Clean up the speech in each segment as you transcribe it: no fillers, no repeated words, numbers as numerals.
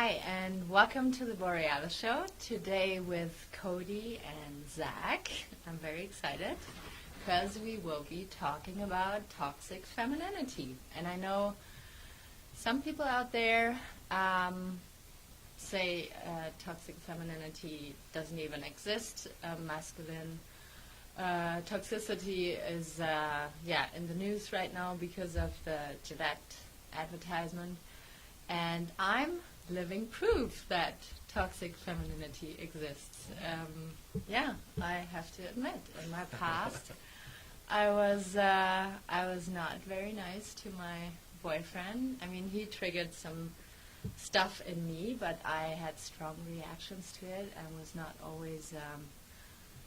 Hi, and welcome to the Borealis Show. Today with Cody and Zach. I'm very excited because we will be talking about toxic femininity. And I know some people out there say toxic femininity doesn't even exist. Masculine toxicity is in the news right now because of the Gillette advertisement. And I'm living proof that toxic femininity exists. I have to admit, in my past, I was not very nice to my boyfriend. I mean, he triggered some stuff in me, but I had strong reactions to it and was not always,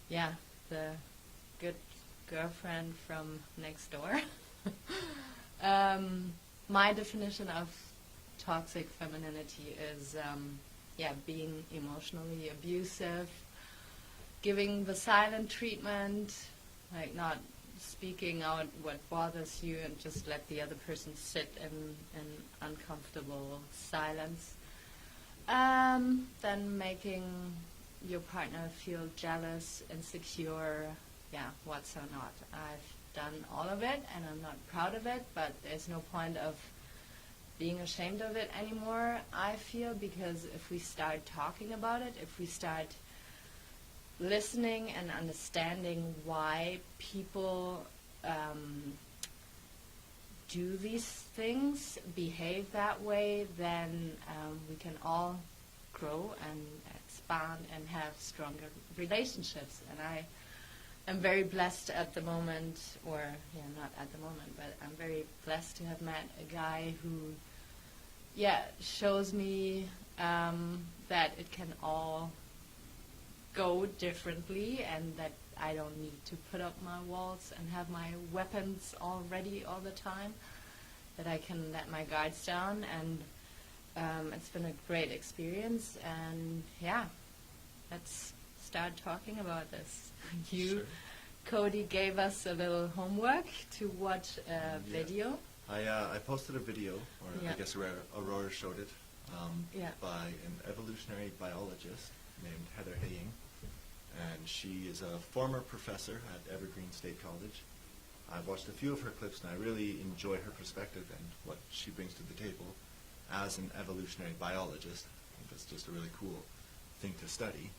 the good girlfriend from next door. My definition of toxic femininity is, being emotionally abusive, giving the silent treatment, like not speaking out what bothers you and just let the other person sit in uncomfortable silence. Then making your partner feel jealous, insecure, what's or not. I've done all of it and I'm not proud of it, but there's no point of being ashamed of it anymore, I feel, because if we start talking about it, if we start listening and understanding why people do these things, behave that way, then we can all grow and expand and have stronger relationships. And I am very blessed at the moment, not at the moment, but I'm very blessed to have met a guy who shows me that it can all go differently and that I don't need to put up my walls and have my weapons all ready all the time, that I can let my guards down, and it's been a great experience, and let's start talking about this. Sure. Cody, gave us a little homework to watch a video. I posted a video, or I guess Aurora showed it, by an evolutionary biologist named Heather Haying, and she is a former professor at Evergreen State College. I've watched a few of her clips, and I really enjoy her perspective and what she brings to the table as an evolutionary biologist. I think that's just a really cool thing to study.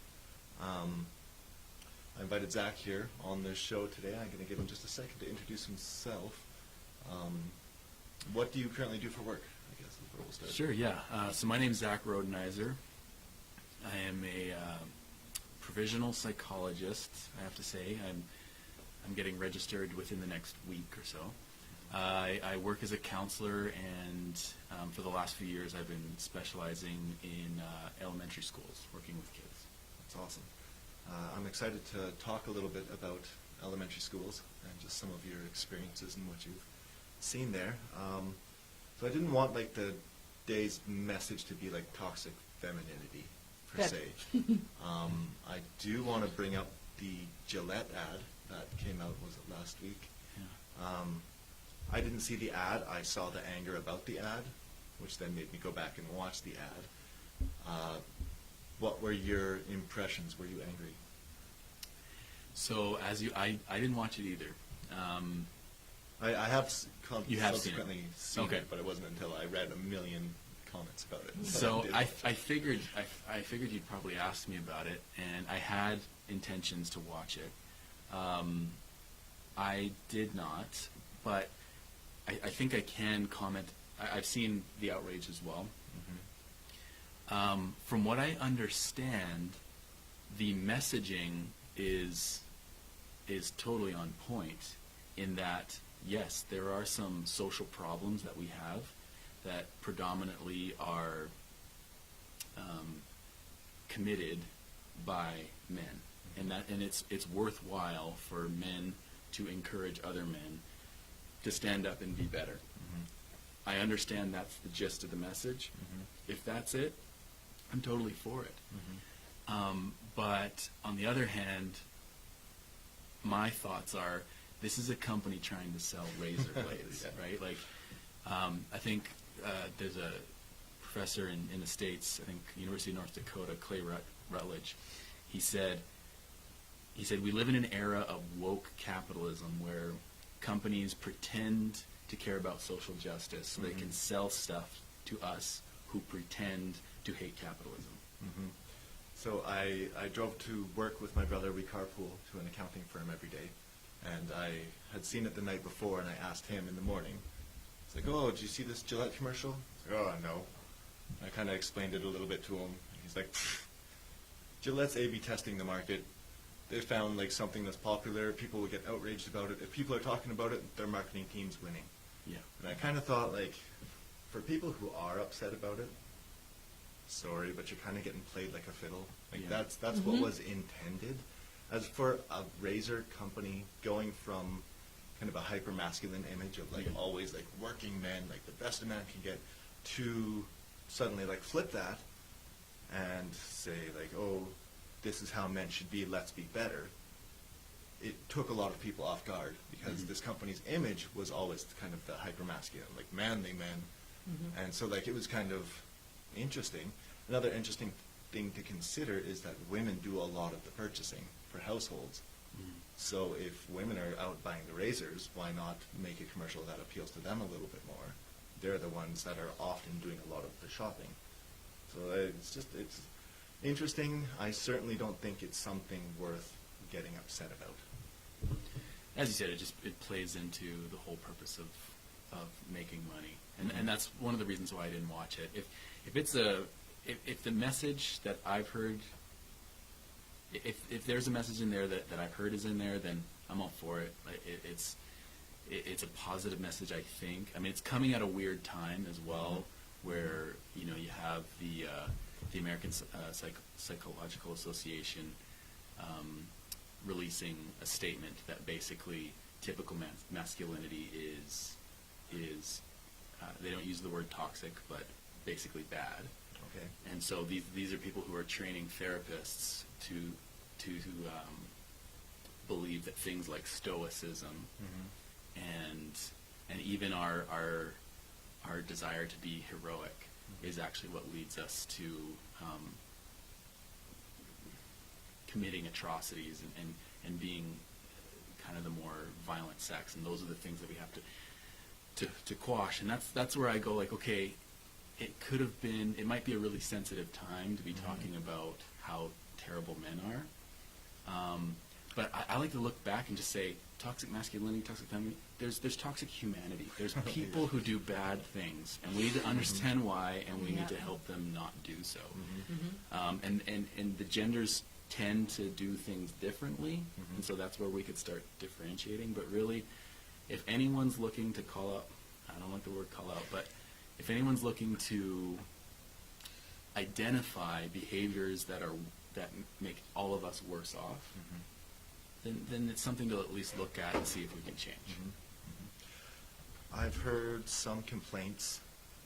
I invited Zach here on this show today. I'm going to give him just a second to introduce himself. What do you currently do for work, I guess, is where we'll start. Sure, so my name is Zach Rodenizer. I am a provisional psychologist, I have to say. I'm getting registered within the next week or so. I work as a counselor, and for the last few years I've been specializing in elementary schools, working with kids. That's awesome. I'm excited to talk a little bit about elementary schools and just some of your experiences and what you've seen there. So I didn't want the day's message to be toxic femininity per se. I do want to bring up the Gillette ad that came out, was it last week? Yeah. I didn't see the ad. I saw the anger about the ad, which then made me go back and watch the ad. What were your impressions? Were you angry? So I didn't watch it either. I have You have subsequently seen Okay. it, but it wasn't until I read a million comments about it. So I figured you'd probably ask me about it, and I had intentions to watch it. I did not, but I think I can comment. I've seen the outrage as well. From what I understand, the messaging is totally on point in that, yes, there are some social problems that we have that predominantly are committed by men, and it's worthwhile for men to encourage other men to stand up and be better. I understand that's the gist of the message. If that's it, I'm totally for it. But on the other hand, my thoughts are, this is a company trying to sell razor blades, right? I think there's a professor in the States, I think University of North Dakota, Clay Rutledge. He said, we live in an era of woke capitalism where companies pretend to care about social justice so they can sell stuff to us who pretend to hate capitalism. Mm-hmm. So I drove to work with my brother. We carpool to an accounting firm every day. And I had seen it the night before, and I asked him in the morning. He's like, oh, did you see this Gillette commercial? I was like, oh, no. I kind of explained it a little bit to him. He's like, Gillette's A/B testing the market. They found like something that's popular. People will get outraged about it. If people are talking about it, their marketing team's winning. Yeah. And I kind of thought, like, for people who are upset about it, sorry, but you're kind of getting played like a fiddle. Like that's what was intended. As for a razor company going from kind of a hyper masculine image of like always like working men, like the best a man can get, to suddenly like flip that and say like, oh, this is how men should be, let's be better. It took a lot of people off guard because this company's image was always kind of the hyper masculine, like manly men. And so like it was kind of interesting. Another interesting thing to consider is that women do a lot of the purchasing for households. So if women are out buying the razors, why not make a commercial that appeals to them a little bit more? They're the ones that are often doing a lot of the shopping. So it's interesting. I certainly don't think it's something worth getting upset about. As you said, it plays into the whole purpose of making money, and that's one of the reasons why I didn't watch it. If the message that I've heard, if there's a message in there that I've heard is in there, then I'm all for it. It's a positive message, I think. I mean, it's coming at a weird time as well, where you have the American Psychological Association releasing a statement that basically typical masculinity is they don't use the word toxic, but basically bad. Okay. And so these are people who are training therapists to believe that things like stoicism and even our desire to be heroic is actually what leads us to committing atrocities and being kind of the more violent sex, and those are the things that we have to quash. And that's where I go like, okay, it might be a really sensitive time to be talking about how terrible men are, but I like to look back and just say toxic masculinity, toxic femininity. There's toxic humanity. There's people who do bad things, and we need to understand why, and we need to help them not do so. And the genders tend to do things differently, and so that's where we could start differentiating. But really, if anyone's looking to call out, I don't like the word call out, but if anyone's looking to identify behaviors that make all of us worse off, then it's something to at least look at and see if we can change. I've heard some complaints,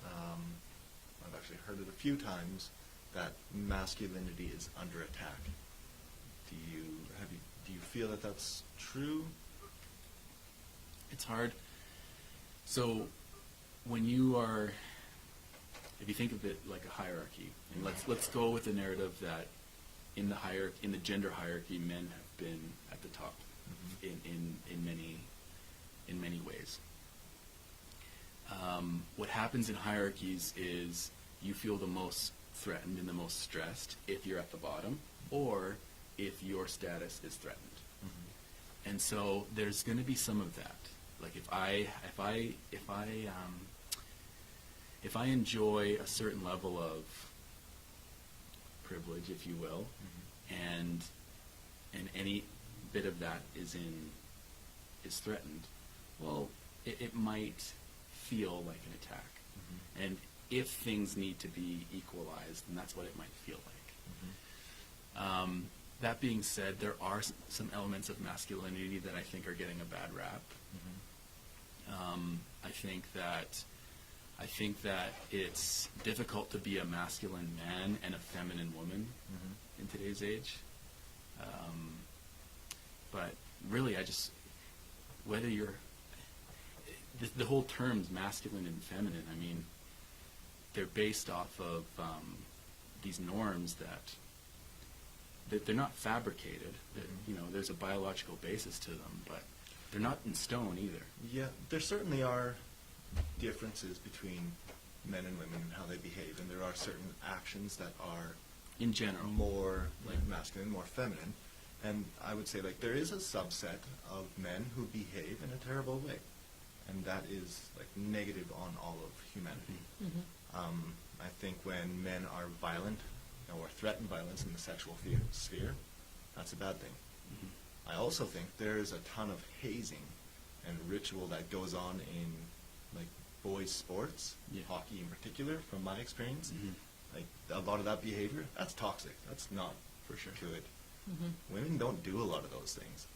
I've actually heard it a few times, that masculinity is under attack. Do you feel that that's true? It's hard. So when if you think of it like a hierarchy, and let's go with the narrative that in the gender hierarchy, men have been at the top in many ways. What happens in hierarchies is you feel the most threatened and the most stressed if you're at the bottom, or if your status is threatened. And so there's going to be some of that. Like if I enjoy a certain level of privilege, if you will, and any bit of that is threatened, well, it might feel like an attack. And if things need to be equalized, then that's what it might feel like. That being said, there are some elements of masculinity that I think are getting a bad rap. I think that it's difficult to be a masculine man and a feminine woman in today's age. But really, whether you're, the whole terms masculine and feminine, I mean, they're based off of these norms that they're not fabricated. That, you know, there's a biological basis to them, but they're not in stone either. Yeah, there certainly are differences between men and women and how they behave, and there are certain actions that are In general. more like masculine, more feminine. And I would say like there is a subset of men who behave in a terrible way, and that is like negative on all of humanity. I think when men are violent or threaten violence in the sexual sphere, that's a bad thing. I also think there is a ton of hazing and ritual that goes on in like boys' sports, hockey in particular, from my experience. Like a lot of that behavior, that's toxic. That's not For sure. good. Women don't do a lot of those things.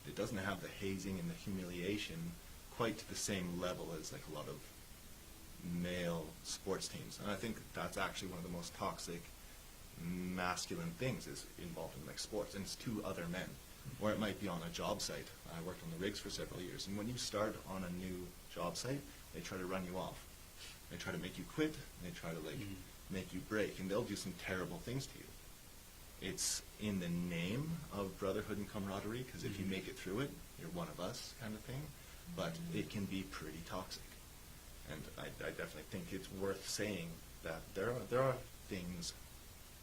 It doesn't have the hazing and the humiliation quite to the same level as like a lot of male sports teams. And I think that's actually one of the most toxic masculine things is involved in like sports, and it's to other men. Or it might be on a job site. I worked on the rigs for several years, and when you start on a new job site, they try to run you off. They try to make you quit, and they try to like make you break, and they'll do some terrible things to you. It's in the name of brotherhood and camaraderie, because if you make it through it, you're one of us kind of thing, but it can be pretty toxic. And I definitely think it's worth saying that there are things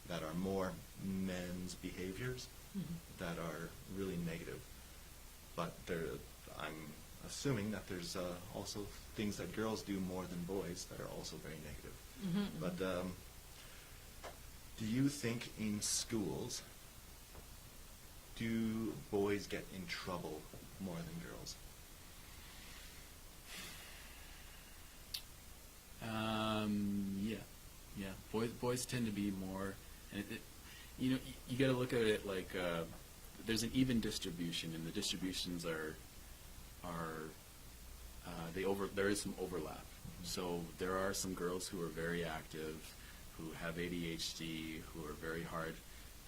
that are more men's behaviors that are really negative, but I'm assuming that there's also things that girls do more than boys that are also very negative. But do you think in schools, do boys get in trouble more than girls? Yeah. Boys tend to be more, and you got to look at it like there's an even distribution, and the distributions there is some overlap. So there are some girls who are very active, who have ADHD, who are very hard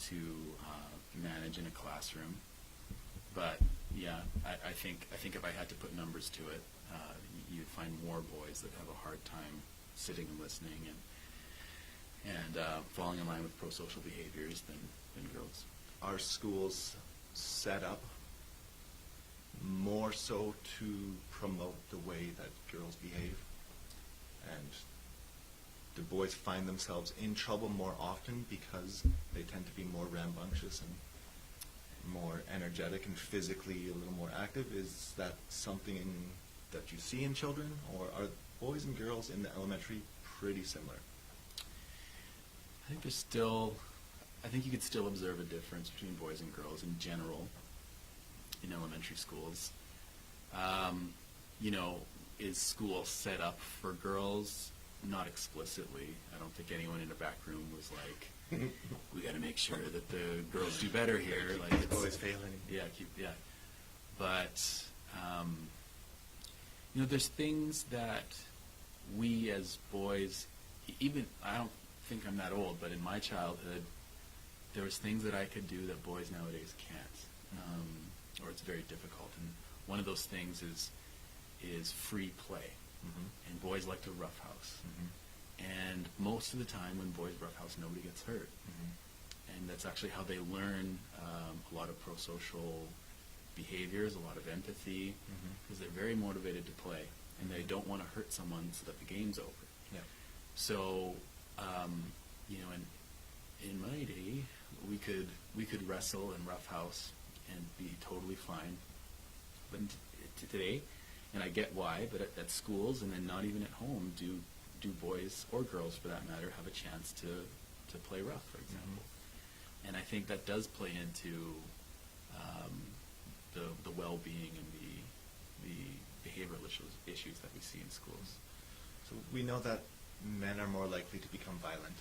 to manage in a classroom. But yeah, I think if I had to put numbers to it, you'd find more boys that have a hard time sitting and listening and falling in line with pro-social behaviors than girls. Are schools set up more so to promote the way that girls behave? And do boys find themselves in trouble more often because they tend to be more rambunctious and more energetic and physically a little more active? Is that something that you see in children, or are boys and girls in the elementary pretty similar? I think you could still observe a difference between boys and girls in general in elementary schools. Is school set up for girls? Not explicitly. I don't think anyone in a back room was like, we got to make sure that the girls do better here. Like it's always failing. Yeah, But there's things that we as boys, even I don't think I'm that old, but in my childhood, there was things that I could do that boys nowadays can't, or it's very difficult. And one of those things is free play, and boys like to roughhouse. And most of the time, when boys roughhouse, nobody gets hurt, and that's actually how they learn a lot of pro-social behaviors, a lot of empathy, because they're very motivated to play, and they don't want to hurt someone so that the game's over. Yeah. So, in my day, we could wrestle and roughhouse and be totally fine. But today, and I get why, but at schools and then not even at home, do boys or girls, for that matter, have a chance to play rough, for example. And I think that does play into the well-being and the behavioral issues that we see in schools. So we know that men are more likely to become violent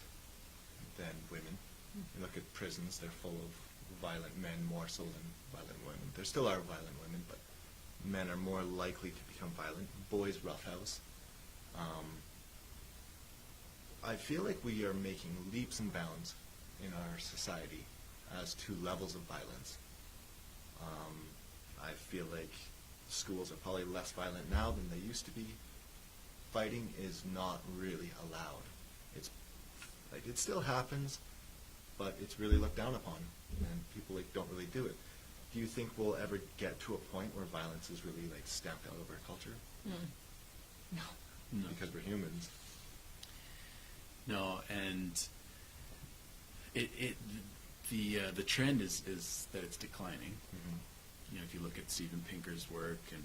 than women. You look at prisons, they're full of violent men more so than violent women. There still are violent women, but men are more likely to become violent. Boys roughhouse. I feel like we are making leaps and bounds in our society as to levels of violence. I feel like schools are probably less violent now than they used to be. Fighting is not really allowed it still happens, but it's really looked down upon, and people don't really do it. Do you think we'll ever get to a point where violence is really stamped out of our culture? No. No. Because we're humans. No, and the trend is that it's declining. Mm-hmm. If you look at Steven Pinker's work, and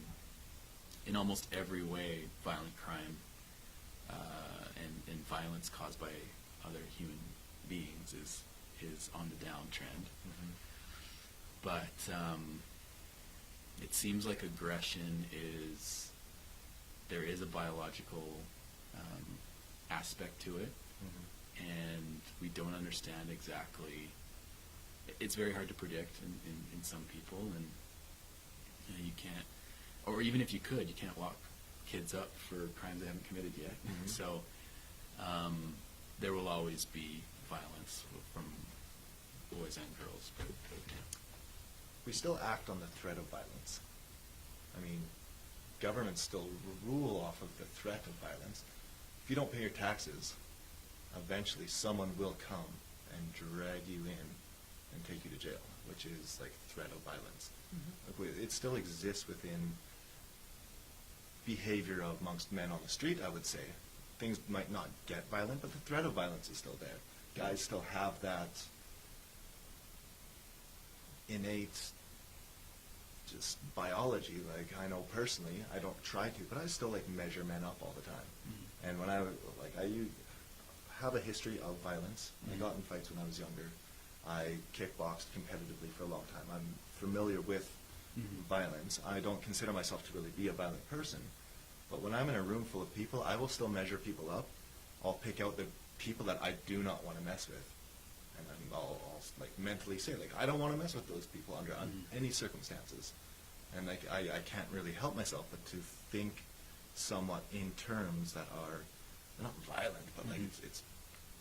in almost every way, violent crime and violence caused by other human beings is on the downtrend. Mm-hmm. But it seems like aggression there is a biological aspect to it, and we don't understand exactly. It's very hard to predict in some people, and you can't, or even if you could, you can't lock kids up for crimes they haven't committed yet. Mm-hmm. So there will always be violence from boys and girls. But We still act on the threat of violence. I mean, governments still rule off of the threat of violence. If you don't pay your taxes, eventually someone will come and drag you in and take you to jail, which is threat of violence. Mm-hmm. It still exists within behavior amongst men on the street, I would say. Things might not get violent, but the threat of violence is still there. Guys still have that innate just biology. I know personally, I don't try to, but I still measure men up all the time. Mm-hmm. And when I have a history of violence. Mm-hmm. I got in fights when I was younger. I kickboxed competitively for a long time. I'm familiar with violence. I don't consider myself to really be a violent person, but when I'm in a room full of people, I will still measure people up. I'll pick out the people that I do not want to mess with, and then I'll mentally say I don't want to mess with those people under any circumstances. And I can't really help myself but to think somewhat in terms that are not violent, but it's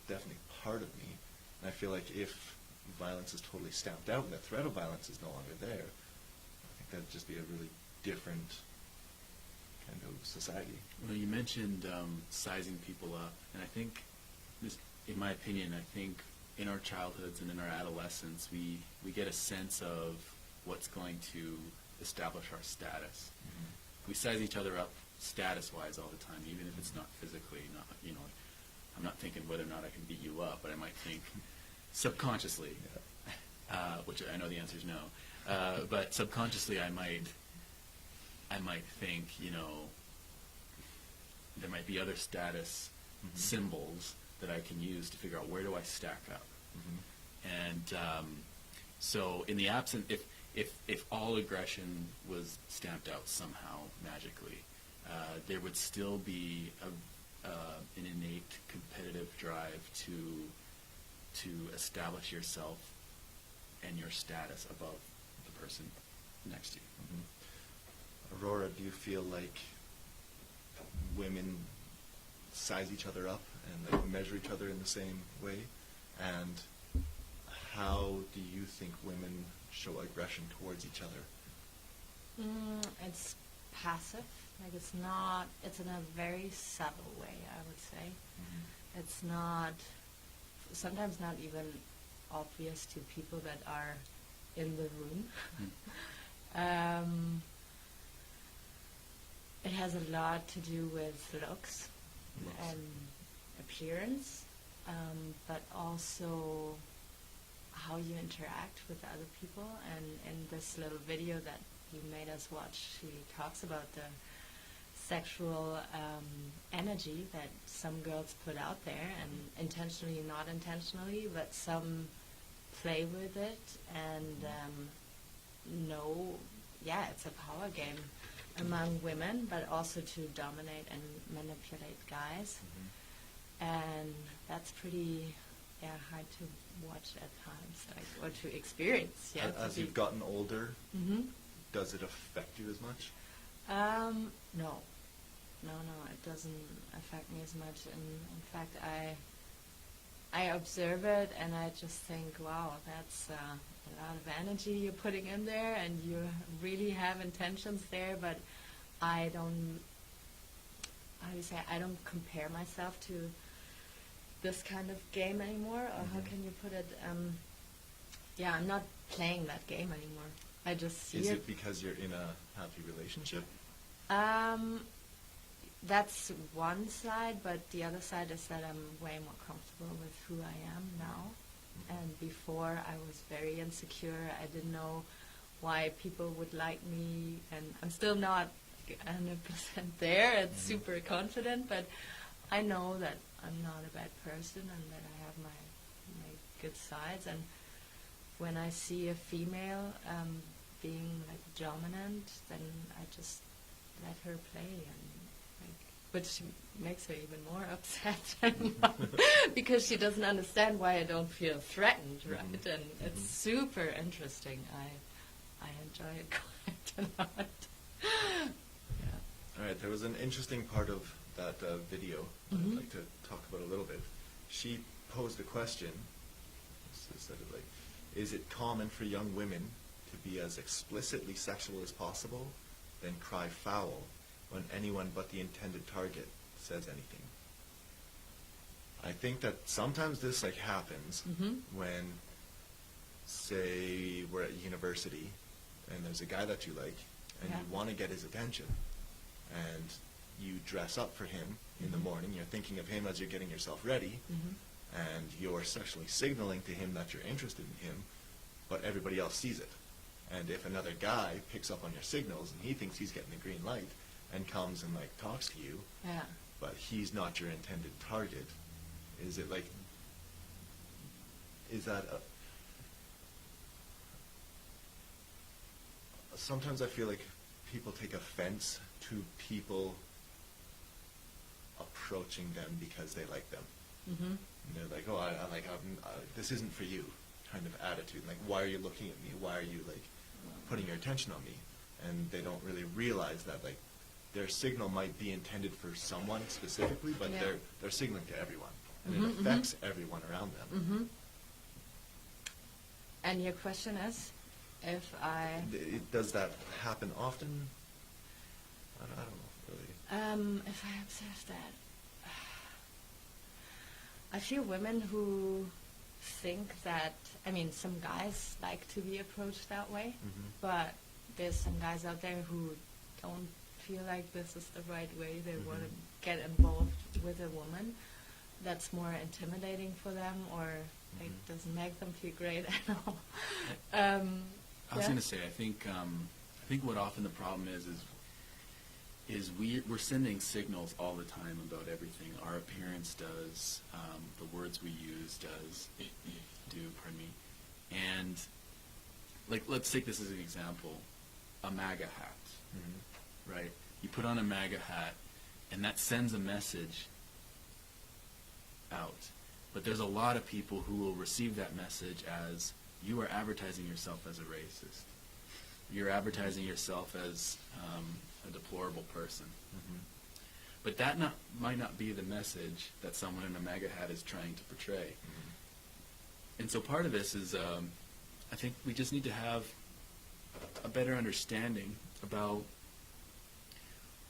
definitely part of me. And I feel if violence is totally stamped out and the threat of violence is no longer there, I think that'd just be a really different kind of society. Well, you mentioned sizing people up, and I think, in my opinion, in our childhoods and in our adolescence, we get a sense of what's going to establish our status. We size each other up status-wise all the time, even if it's not physically. I'm not thinking whether or not I can beat you up, but I might think subconsciously, which I know the answer is no. But subconsciously, I might think, there might be other status symbols that I can use to figure out where do I stack up. And so, in the absence, if all aggression was stamped out somehow magically, there would still be an innate competitive drive to establish yourself and your status above the person next to you. Aurora, do you feel women size each other up and measure each other in the same way? And how do you think women show aggression towards each other? It's passive. It's not. It's in a very subtle way, I would say. It's not. Sometimes not even obvious to people that are in the room. It has a lot to do with looks and appearance, but also how you interact with other people. And in this little video that you made us watch, she talks about the sexual energy that some girls put out there, and intentionally, not intentionally, but some play with it and it's a power game among women, but also to dominate and manipulate guys. And that's pretty hard to watch at times, or to experience. As you've gotten older, does it affect you as much? No, it doesn't affect me as much. And in fact, I observe it and I just think, wow, that's a lot of energy you're putting in there, and you really have intentions there. But I don't compare myself to this kind of game anymore, or how can you put it? Yeah, I'm not playing that game anymore. I just see Is it because you're in a happy relationship? That's one side, but the other side is that I'm way more comfortable with who I am now. And before, I was very insecure. I didn't know why people would like me, and I'm still not 100% there. It's super confident, but I know that I'm not a bad person and that I have my good sides. And when I see a female being like dominant, then I just let her play, and which makes her even more upset because she doesn't understand why I don't feel threatened, right? And it's super interesting. I enjoy it quite a lot. Yeah. All right, there was an interesting part of that video I'd like to talk about a little bit. She posed a question. Said like, is it common for young women to be as explicitly sexual as possible, then cry foul when anyone but the intended target says anything? I think that sometimes this like happens when, say, we're at university and there's a guy that you like and you want to get his attention, and you dress up for him in the morning. You're thinking of him as you're getting yourself ready, and you're sexually signaling to him that you're interested in him, but everybody else sees it. And if another guy picks up on your signals and he thinks he's getting the green light and comes and like talks to you, but he's not your intended target, is it like, is that sometimes I feel like people take offense to people approaching them because they like them. And they're like, oh, this isn't for you, kind of attitude. Like, why are you looking at me? Why are you like putting your attention on me? And they don't really realize that like their signal might be intended for someone specifically, but they're signaling to everyone, and it affects everyone around them. And your question is, if does that happen often? I don't know really. If I observe that, I feel women who think that, I mean, some guys like to be approached that way, but there's some guys out there who don't feel like this is the right way. They want to get involved with a woman. That's more intimidating for them, or it doesn't make them feel great at all. I was going to say, I think what often the problem is we're sending signals all the time about everything. Our appearance does, the words we use do, pardon me. And like, let's take this as an example, a MAGA hat, right? You put on a MAGA hat, and that sends a message out. But there's a lot of people who will receive that message as, you are advertising yourself as a racist. You're advertising yourself as a deplorable person. But that might not be the message that someone in a MAGA hat is trying to portray. And so part of this is, I think we just need to have a better understanding about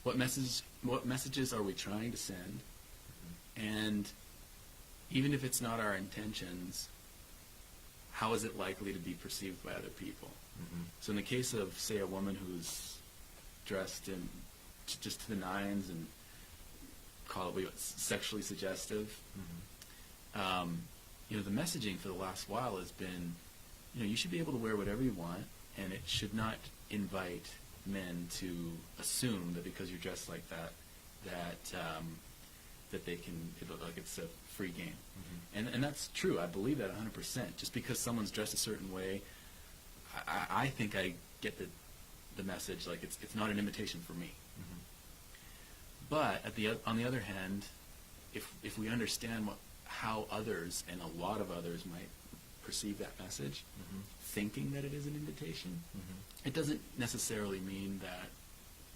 what messages are we trying to send, and even if it's not our intentions, how is it likely to be perceived by other people? So in the case of, say, a woman who's dressed in just to the nines and probably sexually suggestive, the messaging for the last while has been, you should be able to wear whatever you want, and it should not invite men to assume that because you're dressed like that, that they can, like it's a free game. And that's true. I believe that 100%. Just because someone's dressed a certain way, I think I get the message, like it's not an invitation for me. But on the other hand, if we understand how others, and a lot of others, might perceive that message, thinking that it is an invitation, it doesn't necessarily mean that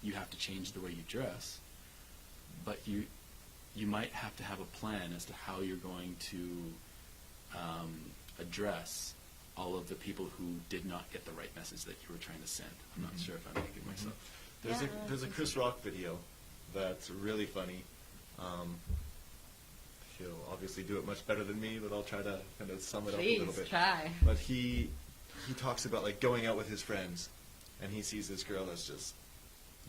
you have to change the way you dress, but you might have to have a plan as to how you're going to address all of the people who did not get the right message that you were trying to send. I'm not sure if I'm making myself. There's a Chris Rock video that's really funny. he'll obviously do it much better than me, but I'll try to kind of sum it up a Please little bit. try. But he talks about like going out with his friends, and he sees this girl that's just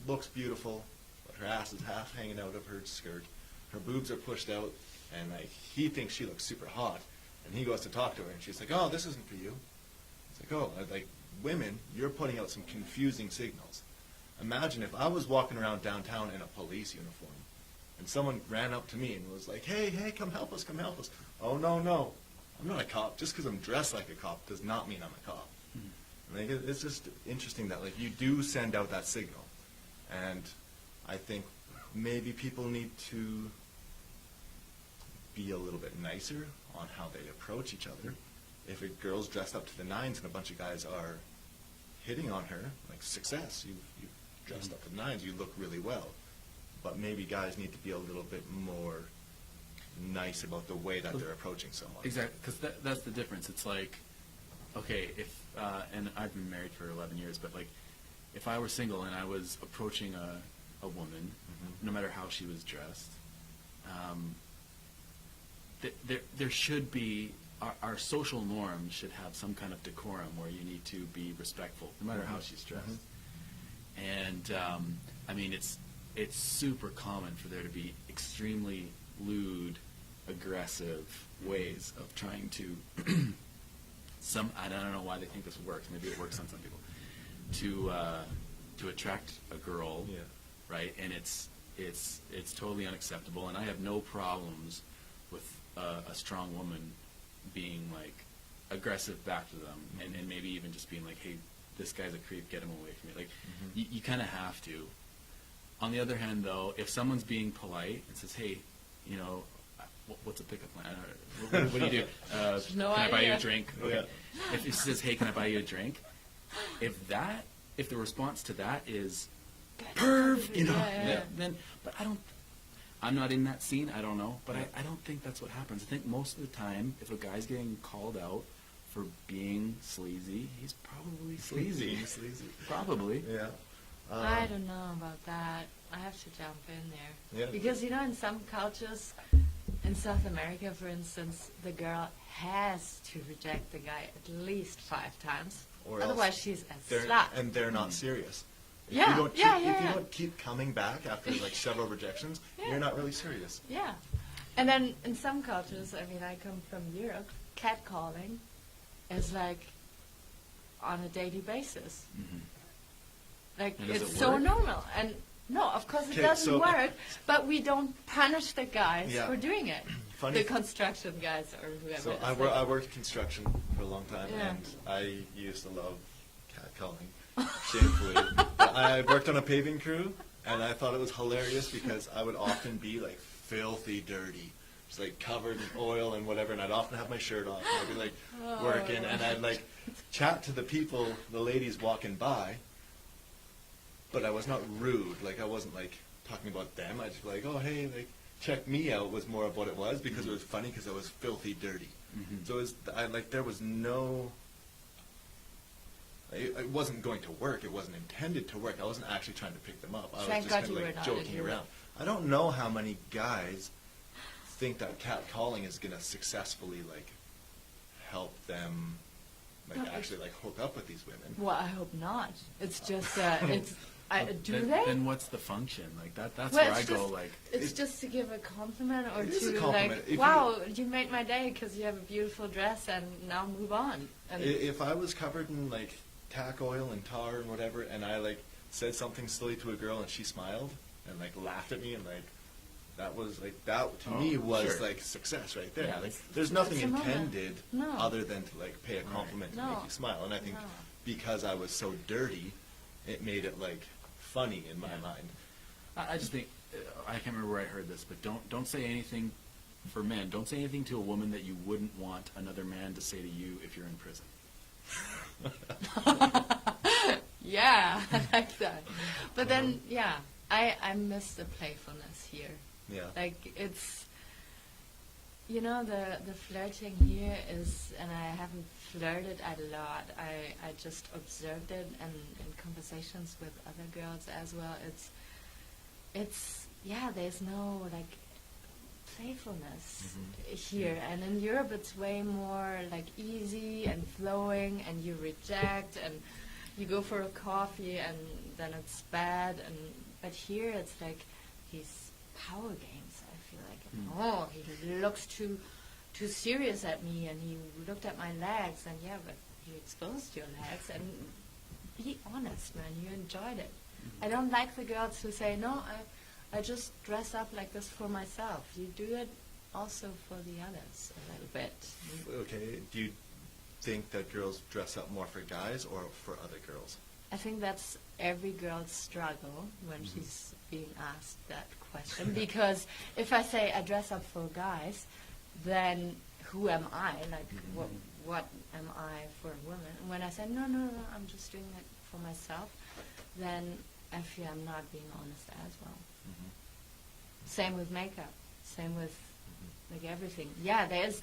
looks beautiful, but her ass is half hanging out of her skirt, her boobs are pushed out, and like he thinks she looks super hot, and he goes to talk to her, and she's like, "Oh, this isn't for you." It's like, "Oh, like women, you're putting out some confusing signals. Imagine if I was walking around downtown in a police uniform, and someone ran up to me and was like, hey, come help us, come help us. Oh, no, I'm not a cop. Just because I'm dressed like a cop does not mean I'm a cop." Like, it's just interesting that like you do send out that signal. And I think maybe people need to be a little bit nicer on how they approach each other. If a girl's dressed up to the nines and a bunch of guys are hitting on her, like, success, you've dressed up to the nines, you look really well. But maybe guys need to be a little bit more nice about the way that they're approaching someone. Exactly, because that's the difference. It's like, okay, if and I've been married for 11 years, but like, if I were single and I was approaching a woman, no matter how she was dressed, there should be, our social norm should have some kind of decorum where you need to be respectful, no matter how she's dressed. And I mean, it's super common for there to be extremely lewd, aggressive ways of trying to I don't know why they think this works. Maybe it works on some people to attract a girl, right? And it's totally unacceptable. And I have no problems with a strong woman being like aggressive back to them, and maybe even just being like, hey, this guy's a creep, get him away from me. Like, you kind of have to. On the other hand, though, if someone's being polite and says, hey, you know, what's a pickup line? What do you do? No can I buy you a idea. drink? Okay. If he says, hey, can I buy you a drink? If the response to that is, perv, you know, then, but I'm not in that scene, I don't know, but I don't think that's what happens. I think most of the time, if a guy's getting called out for being sleazy, he's probably sleazy. Sleazy. Probably. Yeah. I don't know about that. I have to jump in there. Yeah. Because, you know, in some cultures, in South America, for instance, the girl has to reject the guy at least 5 times. Or Otherwise, else she's a slut. and they're not serious. If Yeah, you don't yeah, keep, yeah, If you yeah. don't keep coming back after like several rejections, Yeah. you're not really serious. Yeah. And then in some cultures, I mean, I come from Europe, catcalling is like on a daily basis. Like, And does it's it so work? normal. And no, of course it Okay, doesn't so- work, but we don't punish the guys Yeah. for doing it. Funny. The construction guys or whoever. So it is. I worked construction for a long time, Yeah. and I used to love catcalling, shamefully. But I worked on a paving crew, and I thought it was hilarious because I would often be like filthy dirty, just like covered in oil and whatever, and I'd often have my shirt off, and I'd be like working, and I'd like chat to the people, the ladies walking by, but I was not rude. Like, I wasn't like talking about them. I'd just be like, oh, hey, like, check me out was more of what it was, because it was funny because I was filthy dirty. So it was, there was no, it wasn't going to work. It wasn't intended to work. I wasn't actually trying to pick them up. I was Thank just God kind you of were like not joking into it. around. I don't know how many guys think that catcalling is going to successfully like help them like actually like hook up with these women. Well, I hope not. It's just, do then, they? Then what's the function? Like that's Well, where I it's go just- like. It's just to give a compliment or It is a to compliment. like, If wow, you made my day because you have a beautiful dress and now move on. And If I was covered in like tack oil and tar and whatever, and I like said something silly to a girl and she smiled and like laughed at me and like that was like that to me was sure. like success right there. Yeah, Like it's- there's nothing it's a moment. intended No. other than to like pay a compliment and No. make you smile. And I think No. because I was so dirty, it made it like funny in my mind. I just think I can't remember where I heard this, but don't say anything for men. Don't say anything to a woman that you wouldn't want another man to say to you if you're in prison. yeah, I like that. But then, yeah, I miss the playfulness here. Yeah. Like, it's, you know, the flirting here is, and I haven't flirted a lot. I just observed it and in conversations with other girls as well. It's yeah, there's no, like, playfulness here, and in Europe it's way more like easy and flowing, and you reject, and you go for a coffee, and then it's bad, but here it's like these power games. I feel like, oh, he looks too serious at me, and he looked at my legs, and yeah, but you exposed your legs, and be honest, man, you enjoyed it. I don't like the girls who say, no, I just dress up like this for myself. You do it also for the others a little bit. Okay, do you think that girls dress up more for guys or for other girls? I think that's every girl's struggle when she's being asked that question. Because if I say I dress up for guys, then who am I? Like, what am I for a woman? And when I say, no, I'm just doing it for myself, then I feel I'm not being honest as well. Same with makeup. Same with like everything. Yeah, there's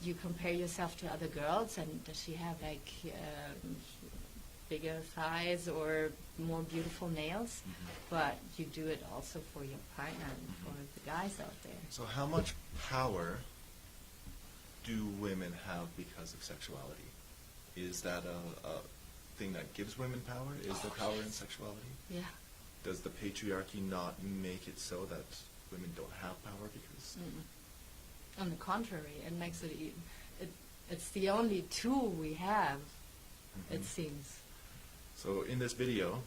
you compare yourself to other girls, and does she have like bigger thighs or more beautiful nails? But you do it also for your partner and for the guys out there. So how much power do women have because of sexuality? Is that a thing that gives women power? Is there power in sexuality? Yeah. Does the patriarchy not make it so that women don't have power because... On the contrary, it makes it it's the only tool we have, it seems. So in this video,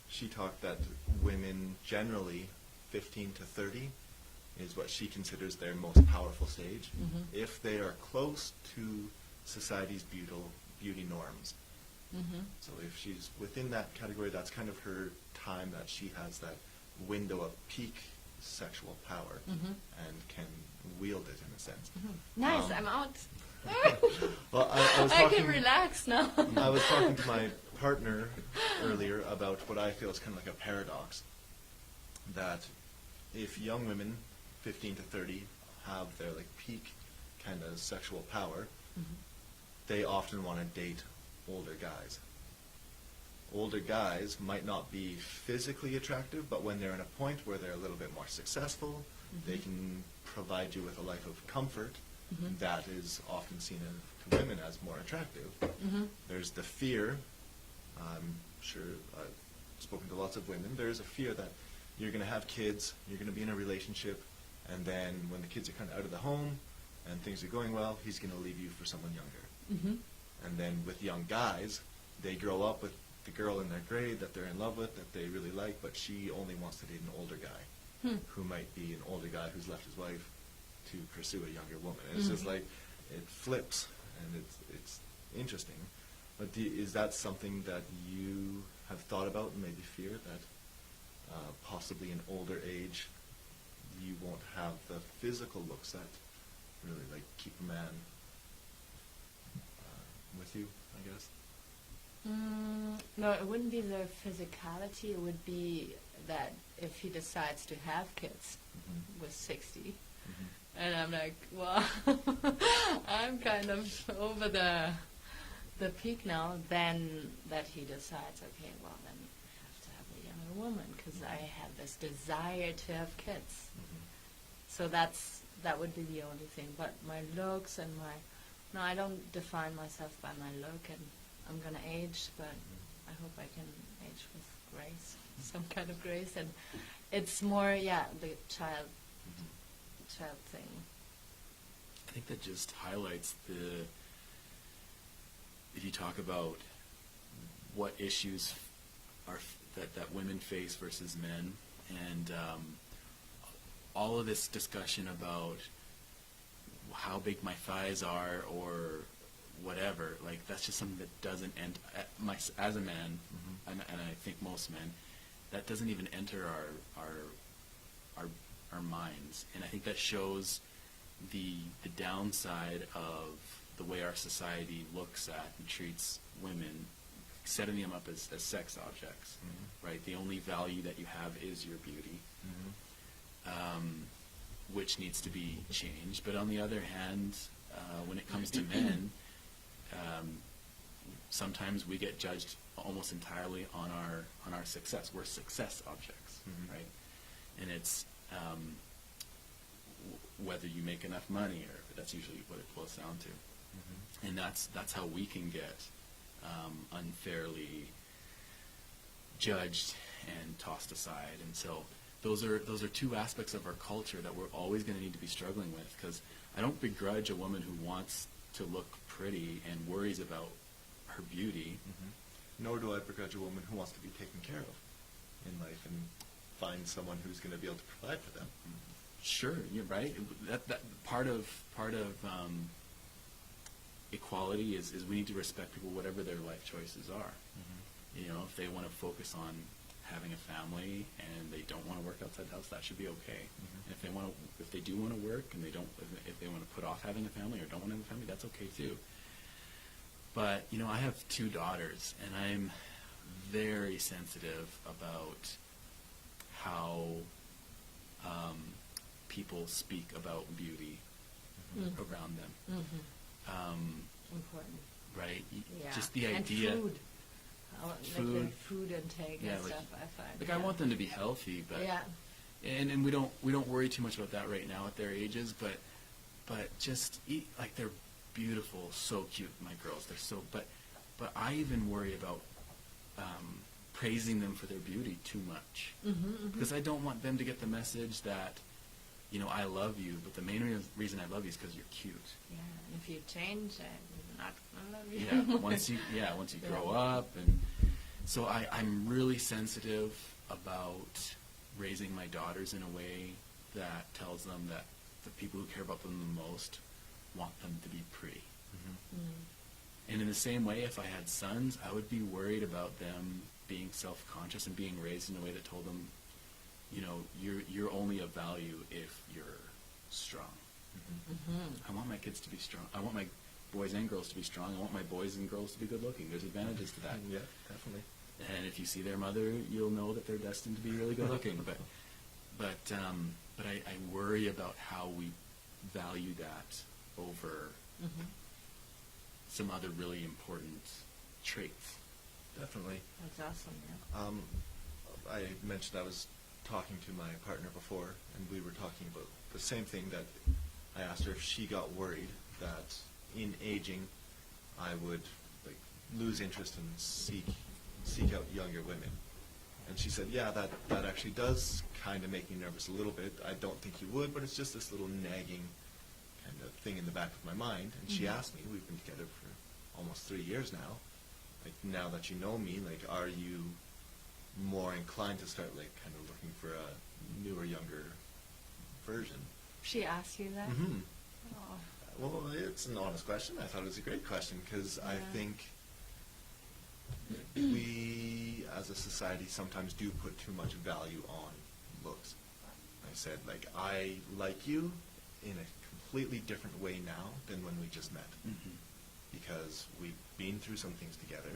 she talked that women generally 15 to 30 is what she considers their most powerful stage if they are close to society's beauty norms. So if she's within that category, that's kind of her time that she has that window of peak sexual power and can wield it in a sense. Nice, I'm out. Well, I was I talking, can relax now. I was talking to my partner earlier about what I feel is kind of like a paradox. That if young women, 15 to 30, have their like peak kind of sexual power, they often want to date older guys. Older guys might not be physically attractive, but when they're in a point where they're a little bit more successful, they can provide you with a life of comfort that is often seen to women as more attractive. There's the fear, I'm sure I've spoken to lots of women, there's a fear that you're going to have kids, you're going to be in a relationship, and then when the kids are kind of out of the home and things are going well, he's going to leave you for someone younger. And then with young guys, they grow up with the girl in their grade that they're in love with, that they really like, but she only wants to date an older guy who might be an older guy who's left his wife to pursue a younger woman. And it's just like, it flips, and it's interesting. But is that something that you have thought about and maybe fear, that possibly in older age you won't have the physical looks that really like keep a man with you, I guess? No, it wouldn't be the physicality. It would be that if he decides to have kids with 60, and I'm like, well, I'm kind of over the peak now, then that he decides, okay, well, then I have to have a younger woman because I have this desire to have kids. So that would be the only thing. But my looks and no, I don't define myself by my look, and I'm going to age, but I hope I can age with grace, some kind of grace. And it's more, the child thing. I think that just highlights if you talk about what issues are that women face versus men, and all of this discussion about how big my thighs are or whatever, like that's just something that doesn't enter as a man, and I think most men, that doesn't even enter our minds, and I think that shows the downside of the way our society looks at and treats women, setting them up as sex objects, right? The only value that you have is your beauty, which needs to be changed. But on the other hand, when it comes to men, sometimes we get judged almost entirely on our success. We're success objects, right? And it's whether you make enough money, or that's usually what it boils down to. And that's how we can get unfairly judged and tossed aside. And so those are two aspects of our culture that we're always going to need to be struggling with, because I don't begrudge a woman who wants to look pretty and worries about her beauty. Nor do I begrudge a woman who wants to be taken care of in life and find someone who's going to be able to provide for them. Sure, you're right. That part of equality is we need to respect people, whatever their life choices are. You know, if they want to focus on having a family and they don't want to work outside the house, that should be okay. And if they do want to work and if they want to put off having a family or don't want to have a family, that's okay too. But you know, I have 2 daughters, and I'm very sensitive about how people speak about beauty around them. Important. Right? Yeah. Just the and idea. Food. Like their food intake and stuff, I find. Like, I want them to be healthy, but and we don't worry too much about that right now at their ages, but just eat, like, they're beautiful, so cute, my girls. They're so, but I even worry about praising them for their beauty too much, because I don't want them to get the message that, you know, I love you, but the main reason I love you is because you're cute. Yeah, and if you change, I'm not gonna love you. Once you grow up, and so I'm really sensitive about raising my daughters in a way that tells them that the people who care about them the most want them to be pretty. And in the same way, if I had sons, I would be worried about them being self-conscious and being raised in a way that told them, you know, you're only of value if you're strong. I want my kids to be strong. I want my boys and girls to be strong. I want my boys and girls to be good looking. There's advantages to that. Yeah, definitely. And if you see their mother, you'll know that they're destined to be really good looking. But I worry about how we value that over some other really important traits. Definitely. That's awesome, yeah. I mentioned I was talking to my partner before, and we were talking about the same thing, that I asked her if she got worried that in aging I would, like, lose interest and seek out younger women. And she said, yeah, that actually does kind of make me nervous a little bit. I don't think you would, but it's just this little nagging kind of thing in the back of my mind. And she asked me, we've been together for almost 3 years now, like, now that you know me, like, are you more inclined to start, like, kind of looking for a newer, younger version? She asked you that? Oh. Well, it's an honest question. I thought it was a great question, because I think we, as a society, sometimes do put too much value on looks. I said, like, I like you in a completely different way now than when we just met. Because we've been through some things together.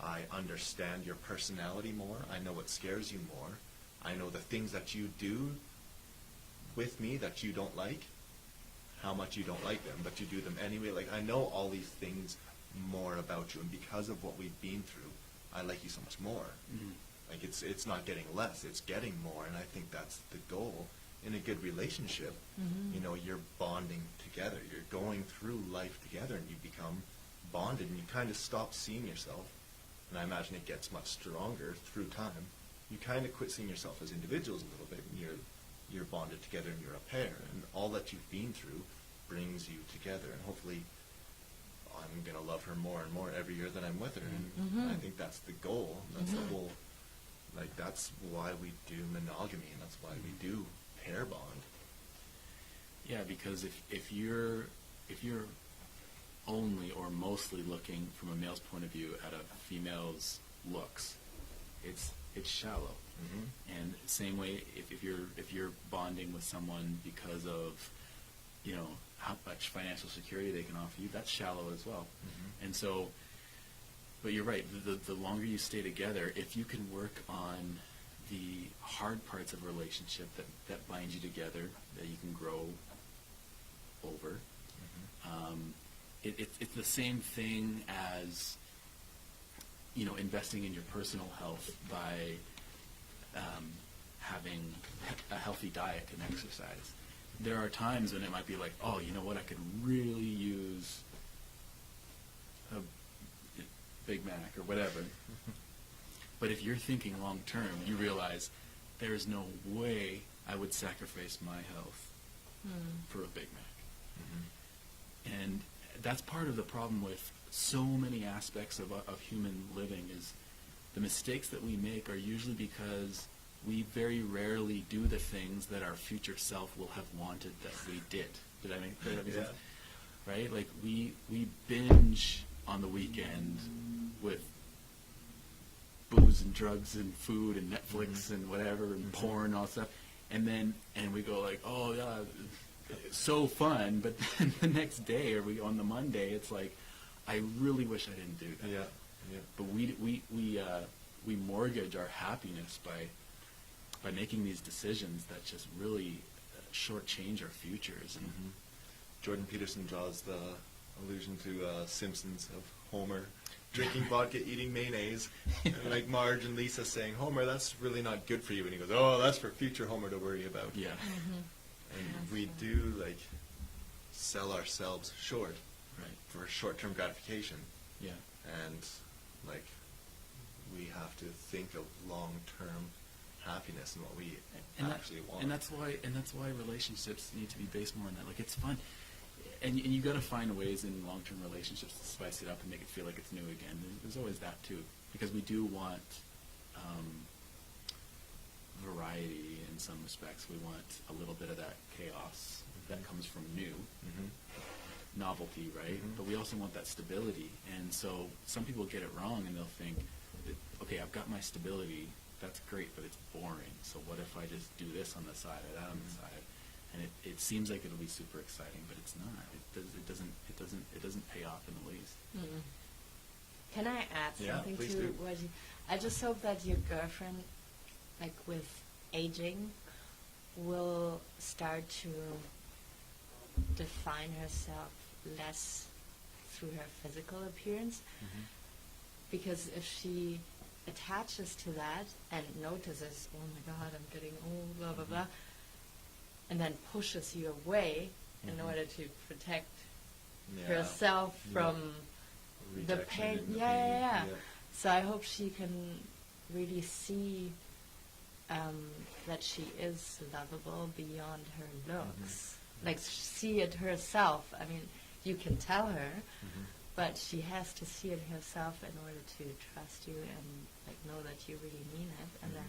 I understand your personality more. I know what scares you more. I know the things that you do with me that you don't like, how much you don't like them, but you do them anyway. Like, I know all these things more about you, and because of what we've been through, I like you so much more. Like, it's not getting less, it's getting more, and I think that's the goal in a good relationship. You know, you're bonding together, you're going through life together, and you become bonded, and you kind of stop seeing yourself, and I imagine it gets much stronger through time. You kind of quit seeing yourself as individuals a little bit, and you're bonded together, and you're a pair, and all that you've been through brings you together, and hopefully I'm going to love her more and more every year that I'm with her, and I think that's the goal. That's the whole, like, that's why we do monogamy, and that's why we do pair bond. Yeah, because if you're only or mostly looking from a male's point of view at a female's looks, it's shallow. And same way, if you're bonding with someone because of, you know, how much financial security they can offer you, that's shallow as well. And so, but you're right, the longer you stay together, if you can work on the hard parts of a relationship that bind you together, that you can grow over, it's the same thing as, you know, investing in your personal health by having a healthy diet and exercise. there are times when it might be like, oh, you know what, I could really use a Big Mac or whatever. But if you're thinking long term, you realize there's no way I would sacrifice my health for a Big Mac. Mm-hmm. And that's part of the problem with so many aspects of human living is the mistakes that we make are usually because we very rarely do the things that our future self will have wanted that we did. Did I make sense? Right? Like we binge on the weekend with booze and drugs and food and Netflix and whatever and porn and all that stuff. And we go like, oh yeah, so fun. But then the next day or on the Monday, it's like, I really wish I didn't do that. Yeah. But we mortgage our happiness by making these decisions that just really shortchange our futures. And Jordan Peterson draws the allusion to Simpsons of Homer drinking vodka, eating mayonnaise, and like Marge and Lisa saying, Homer, that's really not good for you. And he goes, oh, that's for future Homer to worry about. Yeah. And we do like sell ourselves short for short-term gratification. Yeah. And like we have to think of long-term happiness and what we actually want. And that's why relationships need to be based more on that. Like it's fun. And you got to find ways in long-term relationships to spice it up and make it feel like it's new again. There's always that too, because we do want variety in some respects. We want a little bit of that chaos that comes from new, novelty, right? But we also want that stability. And so some people get it wrong, and they'll think, okay, I've got my stability. That's great, but it's boring. So what if I just do this on the side or that on the side? And it seems like it'll be super exciting, but it's not. It doesn't pay off in the least. Can I add something please to do. what you? I just hope that your girlfriend, like with aging, will start to define herself less through her physical appearance, because if she attaches to that and notices, oh my God, I'm getting old, blah blah blah, and then pushes you away in order to protect herself from the pain. Yeah. So I hope she can really see that she is lovable beyond her looks. Like see it herself. I mean, you can tell her, but she has to see it herself in order to trust you and like know that you really mean it. And then,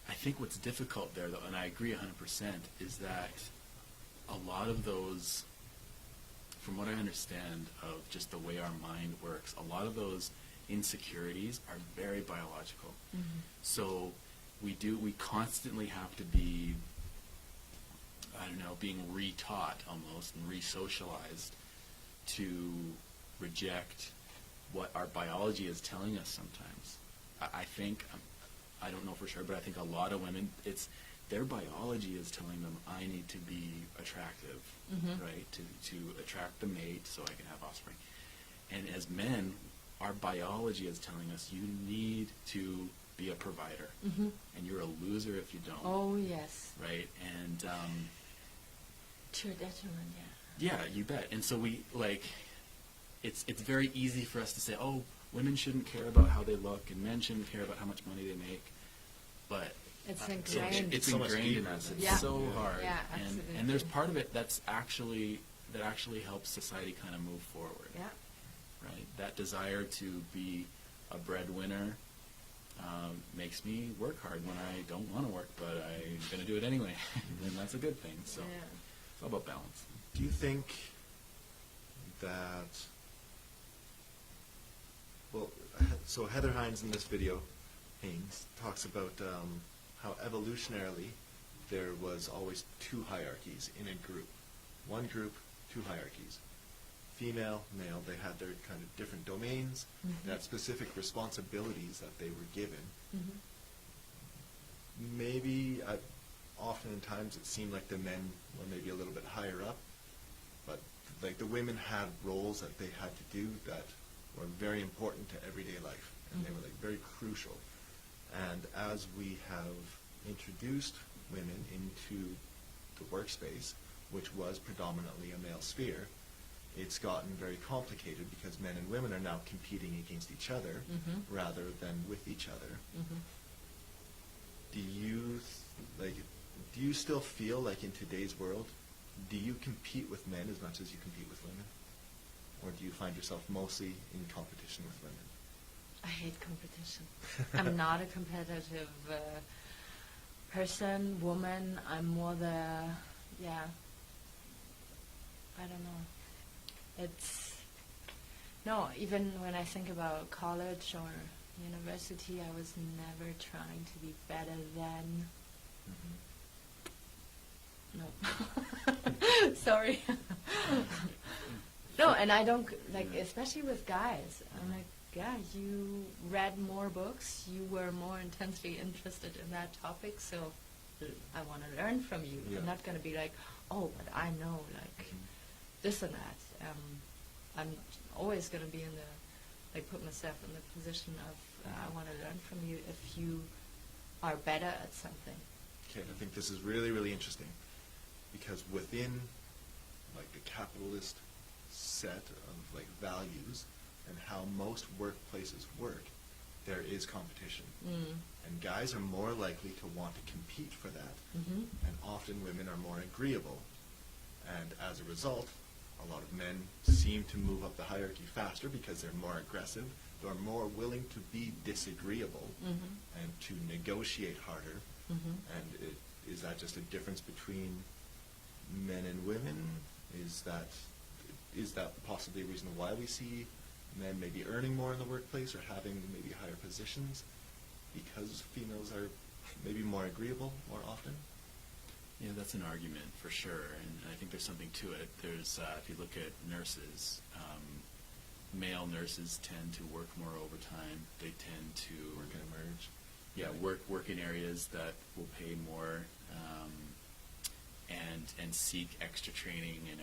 I think what's difficult there, though, and I agree 100%, is that a lot of those, from what I understand of just the way our mind works, a lot of those insecurities are very biological. So we constantly have to be, I don't know, being re-taught almost and re-socialized to reject what our biology is telling us sometimes. I think, I don't know for sure, but I think a lot of women, it's their biology is telling them, I need to be attractive, right, to attract the mate so I can have offspring. And as men, our biology is telling us, you need to be a provider, and you're a loser if you don't. oh yes, Right? And to a detriment, yeah, you bet. And so we it's very easy for us to say, oh, women shouldn't care about how they look, and men shouldn't care about how much money they make. But it's ingrained. it's so much ingrained in deeper us. than It's that. so hard. Yeah, and absolutely. there's part of it that actually helps society kind of move forward. Yeah. Right. That desire to be a breadwinner makes me work hard when I don't want to work, but I'm going to do it anyway, and that's a good thing. So it's all about balance. Do you think that, well, so Heather Hines in this video, Haynes, talks about how evolutionarily there was always two hierarchies in a group. One group, two hierarchies. Female, male, they had their kind of different domains, they had specific responsibilities that they were given. Maybe, oftentimes it seemed like the men were maybe a little bit higher up, but like the women had roles that they had to do that were very important to everyday life, and they were like very crucial. And as we have introduced women into the workspace, which was predominantly a male sphere, it's gotten very complicated because men and women are now competing against each other rather than with each other. Do you still feel like in today's world, do you compete with men as much as you compete with women? Or do you find yourself mostly in competition with women? I hate competition. I'm not a competitive person, woman. I'm more I don't know. Even when I think about college or university, I was never trying to be better than. No. Sorry. No, and I don't, especially with guys. I'm like, yeah, you read more books, you were more intensely interested in that topic, so I want to learn from you. Yeah. I'm not going to be like, oh, but I know, this and that. I'm always going to be put myself in the position of, I want to learn from you if you are better at something. Okay, I think this is really, really interesting, because within, the capitalist set of, values and how most workplaces work, there is competition. And guys are more likely to want to compete for that. And often women are more agreeable. And as a result, a lot of men seem to move up the hierarchy faster because they're more aggressive, they're more willing to be disagreeable and to negotiate harder. And is that just a difference between men and women? Is that possibly a reason why we see men maybe earning more in the workplace or having maybe higher positions because females are maybe more agreeable more often? Yeah, that's an argument for sure, and I think there's something to it. There's, if you look at nurses, male nurses tend to work more overtime. They tend to Work and emerge. Yeah, work in areas that will pay more, and seek extra training and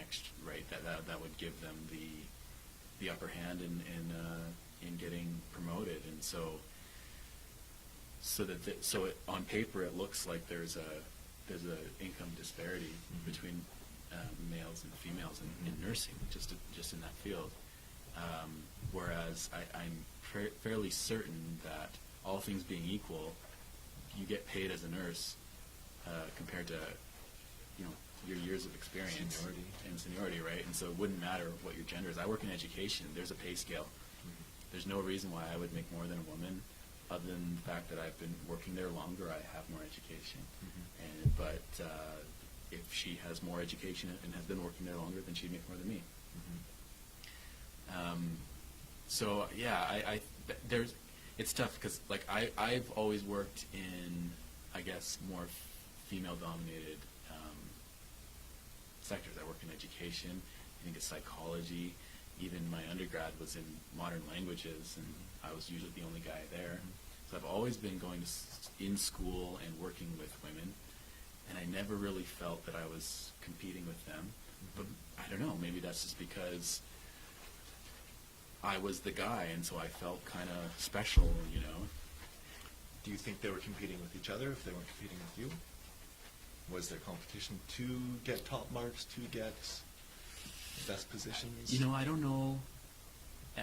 that would give them the upper hand in getting promoted, and so on paper it looks like there's a income disparity between males and females in nursing, just in that field. Whereas I'm fairly certain that all things being equal, you get paid as a nurse compared to your years of experience and seniority, right? And so it wouldn't matter what your gender is. I work in education. There's a pay scale. There's no reason why I would make more than a woman, other than the fact that I've been working there longer. I have more education, but if she has more education and has been working there longer, then she'd make more than me. So yeah, it's tough because I've always worked in, I guess, more female-dominated sectors. I work in education. I think it's psychology. Even my undergrad was in modern languages, and I was usually the only guy there. So I've always been going in school and working with women, and I never really felt that I was competing with them. But I don't know, maybe that's just because I was the guy, and so I felt kind of special, Do you think they were competing with each other if they weren't competing with you? Was there competition to get top marks, to get best positions? I don't know.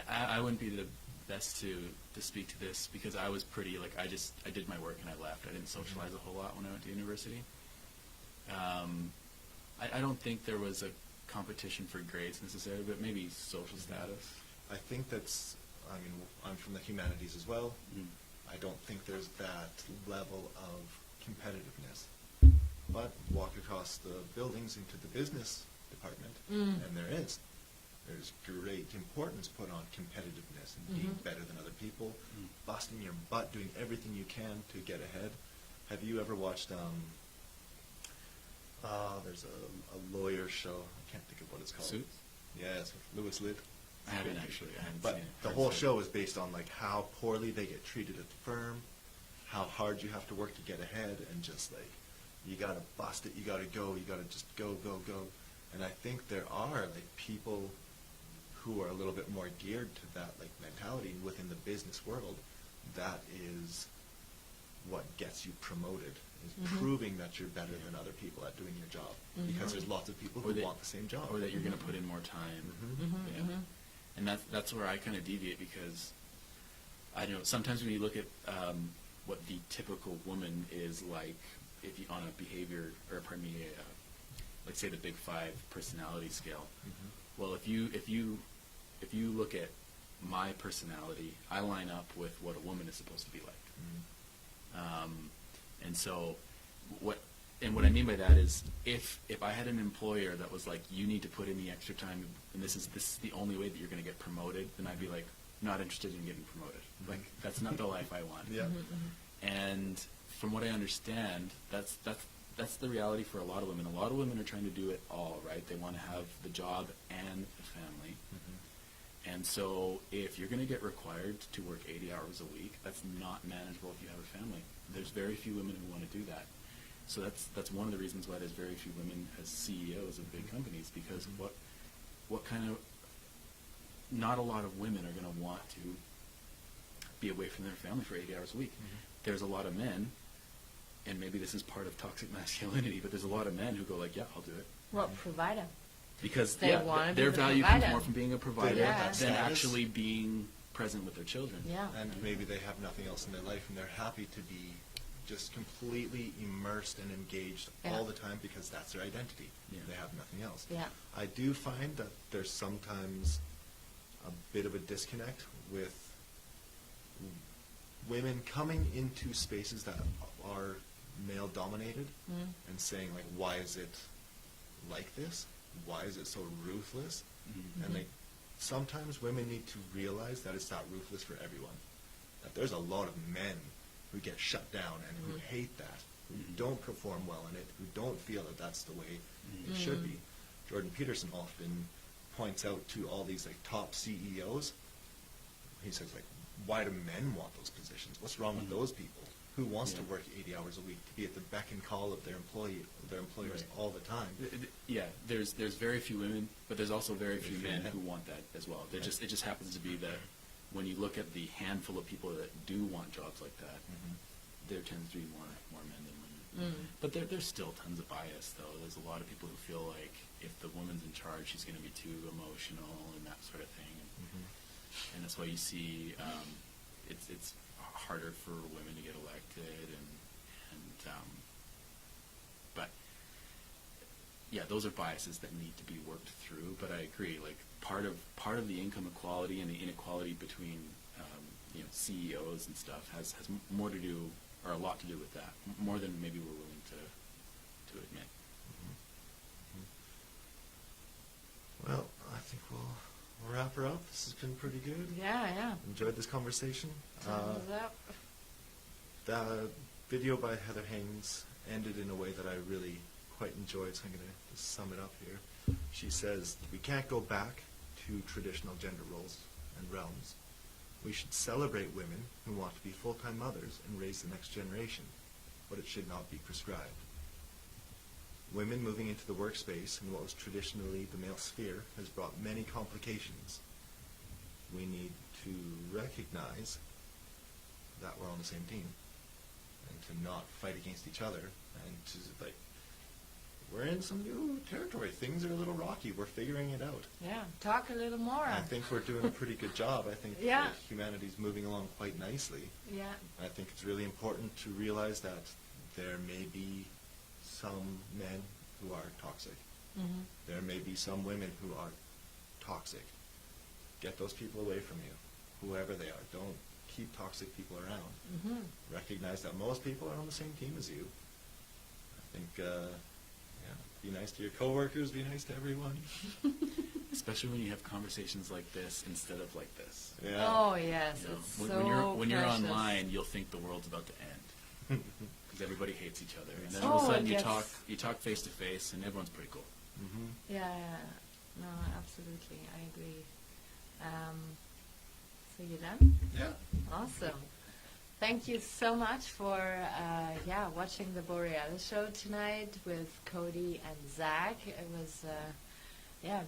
I wouldn't be the best to speak to this because I was pretty, I did my work and I left. I didn't socialize a whole lot when I went to university. I don't think there was a competition for grades necessarily, but maybe social status. I think I'm from the humanities as well. I don't think there's that level of competitiveness. But walk across the buildings into the business department, and there's great importance put on competitiveness and being better than other people, busting your butt, doing everything you can to get ahead. Have you ever watched, there's a lawyer show, I can't think of what it's called. Suits? Yes, with Louis Litt. I haven't actually. I haven't But seen it. the whole show is based on how poorly they get treated at the firm, how hard you have to work to get ahead, and just you gotta bust it, you gotta go, you gotta just go. And I think there are people who are a little bit more geared to that mentality within the business world. That is what gets you promoted, is proving that you're better than other people at doing your job. Because there's lots of people who want the same job. Or that you're going to put in more time. And that's where I kind of deviate, because I don't know, sometimes when you look at what the typical woman is like, if you on a behavior, or pardon me, let's say the Big Five personality scale. Well, if you look at my personality, I line up with what a woman is supposed to be like. And so what I mean by that is, if I had an employer that was like, you need to put in the extra time, and this is the only way that you're going to get promoted, then I'd be like, not interested in getting promoted. Like, that's not the life I want. And from what I understand, that's the reality for a lot of women. A lot of women are trying to do it all, right? They want to have the job and the family. And so if you're going to get required to work 80 hours a week, that's not manageable if you have a family. There's very few women who want to do that. So that's one of the reasons why there's very few women as CEOs of big companies, because what kind of, not a lot of women are going to want to be away from their family for 80 hours a week. There's a lot of men, and maybe this is part of toxic masculinity, but there's a lot of men who go like, yeah, I'll do it. Well, provider. Because they want to their be the value provider. comes more from being a provider than status. actually being present with their children. And maybe they have nothing else in their life, and they're happy to be just completely immersed and engaged all the time, because that's their identity. They have nothing else. I do find that there's sometimes a bit of a disconnect with women coming into spaces that are male-dominated and saying, like, why is it like this? Why is it so ruthless? And sometimes women need to realize that it's not ruthless for everyone. That there's a lot of men who get shut down and who hate that, who don't perform well in it, who don't feel that that's the way it should be. Jordan Peterson often points out to all these like top CEOs, he says, like, why do men want those positions? What's wrong with those people? Who wants to work 80 hours a week, to be at the beck and call of their employers all the time? There's very few women, but there's also very few men who want that as well. It just happens to be that when you look at the handful of people that do want jobs like that, there tends to be more men than women. But there's still tons of bias, though. There's a lot of people who feel like if the woman's in charge, she's going to be too emotional and that sort of thing. And that's why you see it's harder for women to get elected, but yeah, those are biases that need to be worked through. But I agree, like part of the income equality and the inequality between CEOs and stuff has more to do, or a lot to do with that, more than maybe we're willing to admit. Well, I think we'll wrap her up. This has been pretty good. Yeah. Enjoyed this conversation. Thumbs up. The video by Heather Haynes ended in a way that I really quite enjoyed, so I'm going to just sum it up here. She says, we can't go back to traditional gender roles and realms. We should celebrate women who want to be full-time mothers and raise the next generation, but it should not be prescribed. Women moving into the workspace in what was traditionally the male sphere has brought many complications. We need to recognize that we're on the same team and to not fight against each other, and to, like, we're in some new territory. Things are a little rocky. We're figuring it out. Yeah, talk a little more. I think we're doing a pretty good job. I think that humanity's moving along quite nicely. Yeah. I think it's really important to realize that there may be some men who are toxic. There may be some women who are toxic. Get those people away from you, whoever they are. Don't keep toxic people around. Recognize that most people are on the same team as you. I think, be nice to your coworkers, be nice to everyone. Especially when you have conversations like this instead of like this. Yeah. Oh, yes. It's when you're precious. online, you'll think the world's about to end. Because everybody hates each other. And then all of a sudden you talk face to face, and everyone's pretty cool. Yeah. No, absolutely. I agree. So you done? Yeah. Awesome. Thank you so much for watching the Borealis Show tonight with Cody and Zach. It was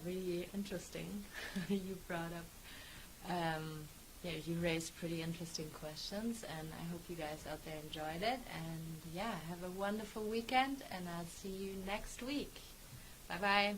really interesting. You brought up Yeah, you raised pretty interesting questions, and I hope you guys out there enjoyed it. And yeah, have a wonderful weekend, and I'll see you next week. Bye-bye.